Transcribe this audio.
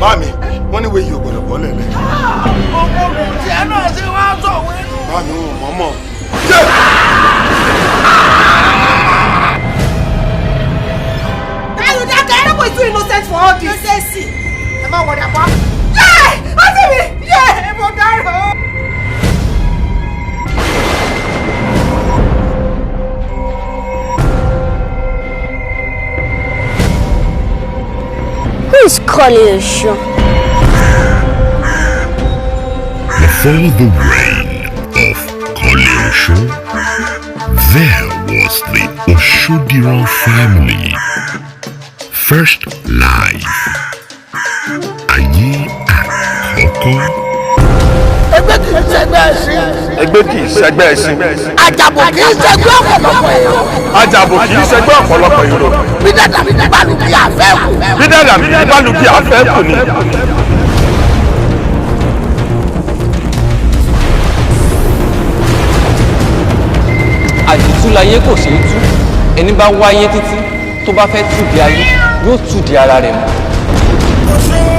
Mami, wọ́n ní wéyí ògbọ̀dọ̀ bọ́ lẹ̀lẹ̀. Ọmọ mi tí ẹ náà ṣe wá sọ̀wé nù. Mami, wọn mọ̀ọ́mọ̀. Are you that guy? Everybody is too innocent for all this. Innocent. Am I worried about? Yeah! Auntie me! Yeah! Mo dárò. Who is Koleoso? Before the reign of Koleoso, there was the OSODIRAN family. First life. Ayé àkọ́kọ́. Ẹgbẹ́ kì í ṣẹgbẹ́ ẹṣin. Àjàbò kì í ṣẹgbẹ́ ọ̀pọ̀lọpọ̀ èrò. Àjàbò kì í ṣẹgbẹ́ ọ̀pọ̀lọpọ̀ èrò. Bí dàdà mi bá lù kí àfẹ́ kù. Bí dàdà mi bá lù kí àfẹ́ kù ni. Àdìtú láyé kò ṣeé tú. Ẹni bá wáyé títí tó bá fẹ́ tú di ayé yóò tú di ara rẹ̀ mọ́.